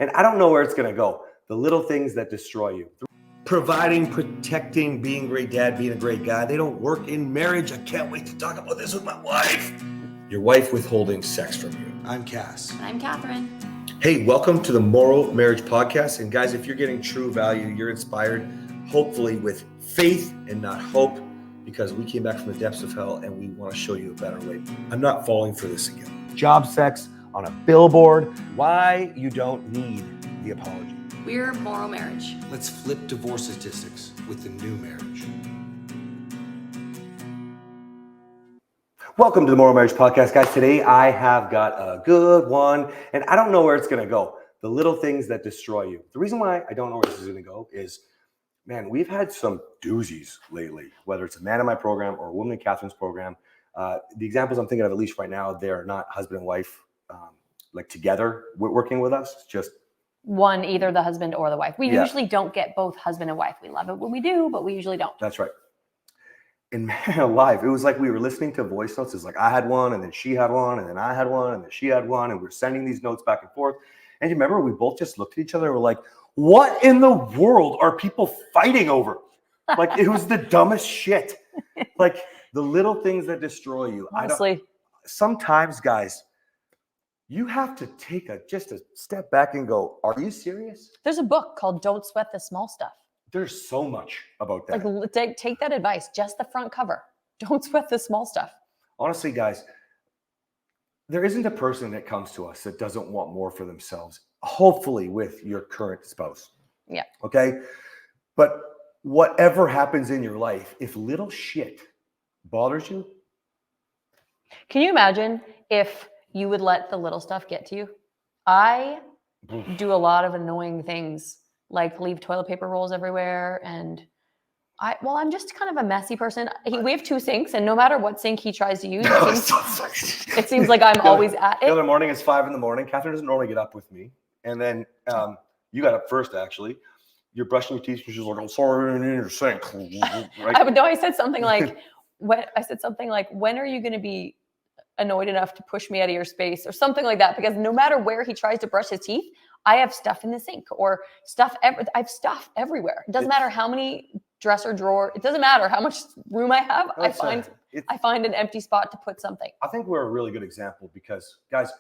And I don't know where it's going to go. The little things that destroy you. Providing, protecting, being a great dad, being a great guy. They don't work in marriage. I can't wait to talk about this with my wife. Your wife withholding sex from you. I'm Cass. I'm Kathryn. Hey, welcome to the MorrowMarriage podcast. And guys, if you're getting true value, you're inspired, hopefully with faith and not hope, because we came back from the depths of hell and we want to show you a better way. I'm not falling for this again. Job sex on a billboard. Why you don't need the apology. We're MorrowMarriage. Let's flip divorce statistics with the new marriage. Welcome to the MorrowMarriage podcast, guys. Today I have got a good one, and I don't know where it's going to go. The little things that destroy you. The reason why I don't know where this is going to go is, man, we've had some doozies lately, whether it's a man in my program or a woman in Kathryn's program. The examples I'm thinking of, at least right now, they're not husband and wife like together working with us. It's just one, either the husband or the wife. We usually don't get both husband and wife. We love it when we do, but we usually don't. That's right. In man alive, it was like we were listening to voice notes. It's like I had one, and then she had one, and then I had one, and then she had one, and we're sending these notes back and forth. And you remember, we both just looked at each other and were like, what in the world are people fighting over? Like, it was the dumbest shit. Like, the little things that destroy you. Honestly. Sometimes, guys, you have to take just a step back and go, are you serious? There's a book called Don't Sweat the Small Stuff. There's so much about that. Like, take that advice, just the front cover. Don't sweat the small stuff. Honestly, guys, there isn't a person that comes to us that doesn't want more for themselves, hopefully with your current spouse. Yeah. Okay? But whatever happens in your life, if little shit bothers you. Can you imagine if you would let the little stuff get to you? I do a lot of annoying things, like leave toilet paper rolls everywhere. And I'm just kind of a messy person. We have two sinks, and no matter what sink he tries to use, it seems like I'm always at it. The other morning, it's 5 a.m. Kathryn doesn't normally get up with me. And then you got up first, actually. You're brushing your teeth, and she's like, I'm sorry, in your sink. Right? I said something like, when are you going to be annoyed enough to push me out of your space, or something like that? Because no matter where he tries to brush his teeth, I have stuff in the sink, or I have stuff everywhere. It doesn't matter how many dresser drawer. It doesn't matter how much room I have. I find an empty spot to put something. I think we're a really good example because, guys,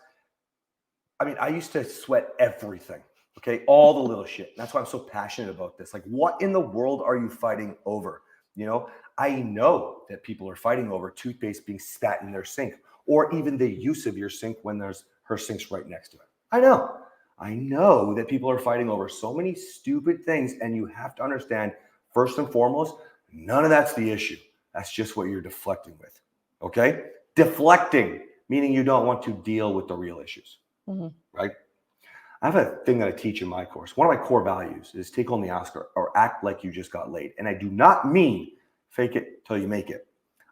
I mean, I used to sweat everything. Okay, all the little shit. That's why I'm so passionate about this. Like, what in the world are you fighting over? You know, I know that people are fighting over toothpaste being spat in their sink, or even the use of your sink when her sink's right next to it. I know that people are fighting over so many stupid things, and you have to understand, first and foremost, none of that's the issue. That's just what you're deflecting with, okay? Deflecting, meaning you don't want to deal with the real issues, right? I have a thing that I teach in my course. One of my core values is take on the Oscar, or act like you just got laid. And I do not mean fake it till you make it.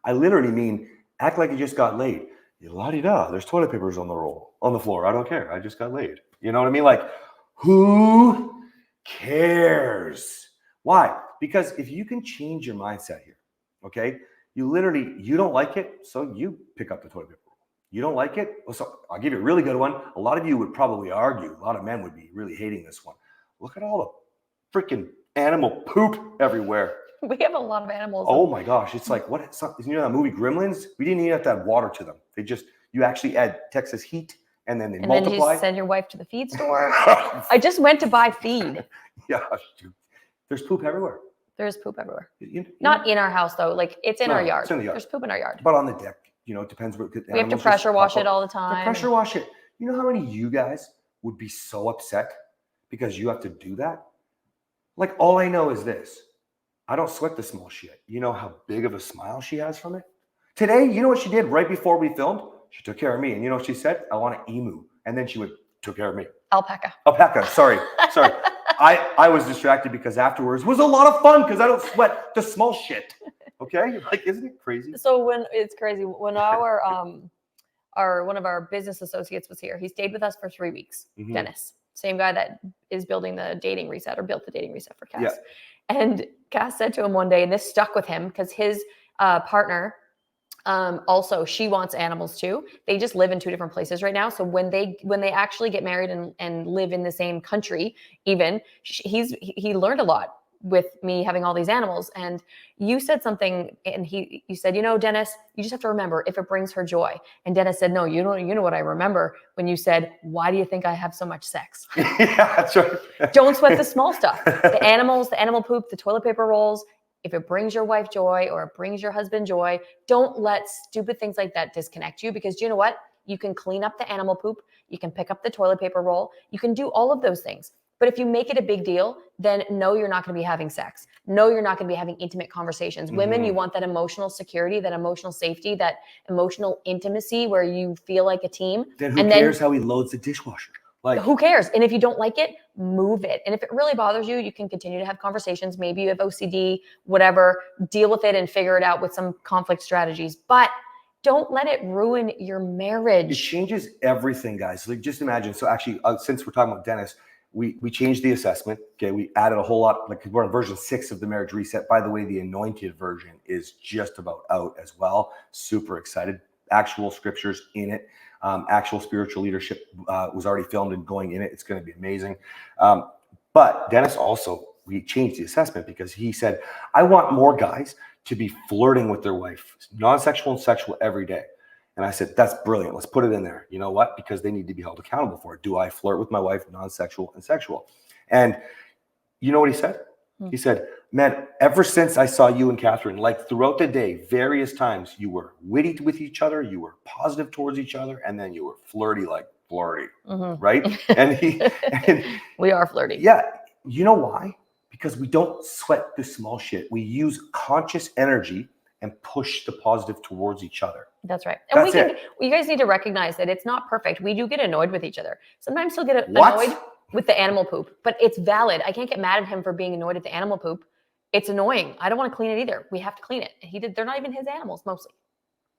I literally mean act like you just got laid. La-di-da, there's toilet papers on the floor. I don't care. I just got laid. You know what I mean? Like, who cares? Why? Because if you can change your mindset here, okay, you don't like it, so you pick up the toilet paper roll. You don't like it? Well, so I'll give you a really good one. A lot of you would probably argue. A lot of men would be really hating this one. Look at all the freaking animal poop everywhere. We have a lot of animals. Oh my gosh. It's like, you know that movie Gremlins? We didn't even have to add water to them. You actually add Texas heat, and then they multiply. And then you send your wife to the feed store. I just went to buy feed. Yeah. There's poop everywhere. There's poop everywhere. Not in our house, though. Like, it's in our yard. It's in the yard. There's poop in our yard. But on the deck, you know, it depends. We have to pressure wash it all the time. Pressure wash it. You know how many of you guys would be so upset because you have to do that? Like, all I know is this. I don't sweat the small shit. You know how big of a smile she has from it? Today, you know what she did right before we filmed? She took care of me. And you know what she said? I want an emu. And then she took care of me. Alpaca. Sorry. I was distracted because afterwards was a lot of fun because I don't sweat the small shit. Okay? Like, isn't it crazy? So when one of our business associates was here, he stayed with us for 3 weeks. Dennis, same guy that is building the dating reset, or built the dating reset for Cass. Yeah. And Cass said to him one day, and this stuck with him because his partner Also, she wants animals too. They just live in 2 different places right now. So when they actually get married and live in the same country, even he learned a lot with me having all these animals. And you said something, and you said, Dennis, you just have to remember if it brings her joy. And Dennis said, no, you know what I remember when you said, why do you think I have so much sex? Yeah, that's right. Don't sweat the small stuff. The animals, the animal poop, the toilet paper rolls. If it brings your wife joy or it brings your husband joy, don't let stupid things like that disconnect you, because you know what? You can clean up the animal poop. You can pick up the toilet paper roll. You can do all of those things. But if you make it a big deal, then no, you're not going to be having sex. No, you're not going to be having intimate conversations. Women, you want that emotional security, that emotional safety, that emotional intimacy where you feel like a team. Then who cares how he loads the dishwasher? Like, who cares? And if you don't like it, move it. And if it really bothers you, you can continue to have conversations. Maybe you have OCD, whatever, deal with it and figure it out with some conflict strategies. But don't let it ruin your marriage. It changes everything, guys. Like, just imagine. So actually, since we're talking about Dennis, we changed the assessment. Okay, we added a whole lot. Like, we're on version 6 of the marriage reset. By the way, the anointed version is just about out as well. Super excited. Actual scriptures in it. Actual spiritual leadership was already filmed and going in it. It's going to be amazing. But Dennis also, we changed the assessment because he said, I want more guys to be flirting with their wife, non-sexual and sexual every day. And I said, that's brilliant. Let's put it in there. You know what? Because they need to be held accountable for it. Do I flirt with my wife, non-sexual and sexual? And you know what he said? He said, man, ever since I saw you and Kathryn, like throughout the day, various times you were witty with each other, you were positive towards each other, and then you were flirty, right? And we are flirty. Yeah. You know why? Because we don't sweat the small shit. We use conscious energy and push the positive towards each other. That's right. And you guys need to recognize that it's not perfect. We do get annoyed with each other. Sometimes he'll get annoyed with the animal poop, but it's valid. I can't get mad at him for being annoyed at the animal poop. It's annoying. I don't want to clean it either. We have to clean it. They're not even his animals mostly.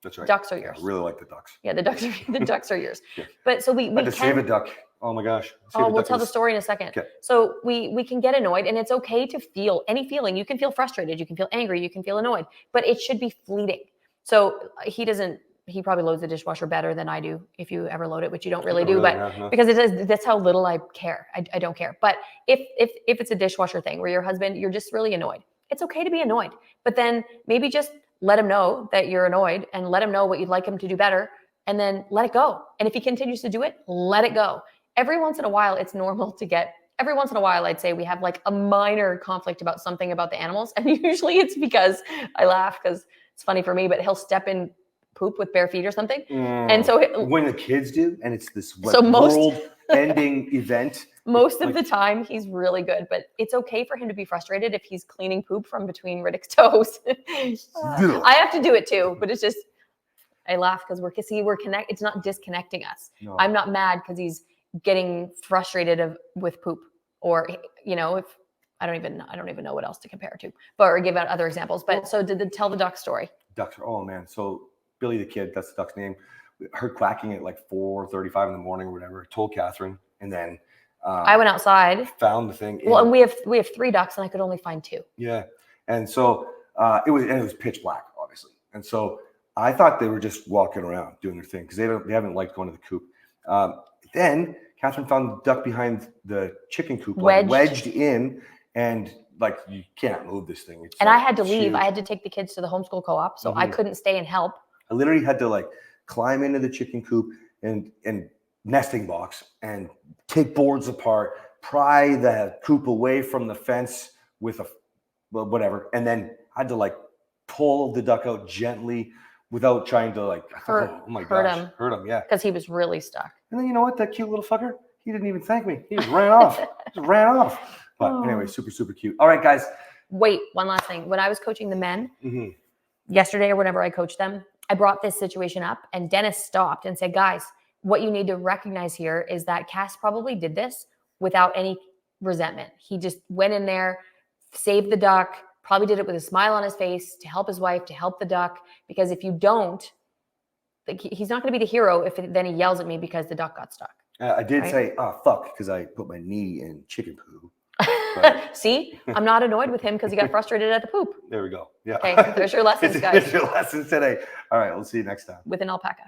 That's right. Ducks are yours. I really like the ducks. Yeah, the ducks are yours. Yeah. But so we had to save a duck. Oh my gosh. We'll tell the story in a second. Okay. So we can get annoyed, and it's okay to feel any feeling. You can feel frustrated, you can feel angry, you can feel annoyed, but it should be fleeting. So he probably loads the dishwasher better than I do if you ever load it, which you don't really do, but because that's how little I care. I don't care. But if it's a dishwasher thing where your husband, you're just really annoyed, it's okay to be annoyed, but then maybe just let him know that you're annoyed and let him know what you'd like him to do better, and then let it go. And if he continues to do it, let it go. Every once in a while, it's normal to get, every once in a while, I'd say we have like a minor conflict about something about the animals. And usually it's because I laugh because it's funny for me, but he'll step in poop with bare feet or something. And so when the kids do, and it's this world-ending event. Most of the time, he's really good, but it's okay for him to be frustrated if he's cleaning poop from between Riddick's toes. I have to do it too, but it's just, I laugh because we're connected. It's not disconnecting us. No. I'm not mad because he's getting frustrated with poop, or if I don't even know what else to compare to, or give out other exampals. But so tell the duck story. Ducks. Oh man. So Billy the kid, that's the duck's name. Heard quacking at like 4:35 in the morning or whatever. Told Kathryn, and then I went outside, found the thing. Well, and we have 3 ducks, and I could only find 2. Yeah, and so it was pitch black, obviously, and so I thought they were just walking around doing their thing because they haven't liked going to the coop. Then Kathryn found the duck behind the chicken coop, wedged in, and like you can't move this thing. It's I had to leave. Huge. I had to take the kids to the homeschool co-op, so I couldn't stay and help. I literally had to like climb into the chicken coop and nesting box and take boards apart, pry the coop away from the fence with whatever, and then I had to like pull the duck out gently without trying to like hurt him, yeah, because he was really stuck. And then you know what, that cute little fucker, he didn't even thank me. He just ran off. But anyway, super, super cute. All right, guys. Wait, one last thing. When I was coaching the men yesterday or whenever I coached them, I brought this situation up, and Dennis stopped and said, guys, what you need to recognize here is that Cass probably did this without any resentment. He just went in there, saved the duck, probably did it with a smile on his face to help his wife, to help the duck. Because if you don't, he's not going to be the hero if then he yells at me because the duck got stuck. I did say, oh, fuck, because I put my knee in chicken poo. Right. See, I'm not annoyed with him because he got frustrated at the poop. There we go. Yeah. Okay, there's your lessons, guys. There's your lessons today. All right, we'll see you next time. With an alpaca.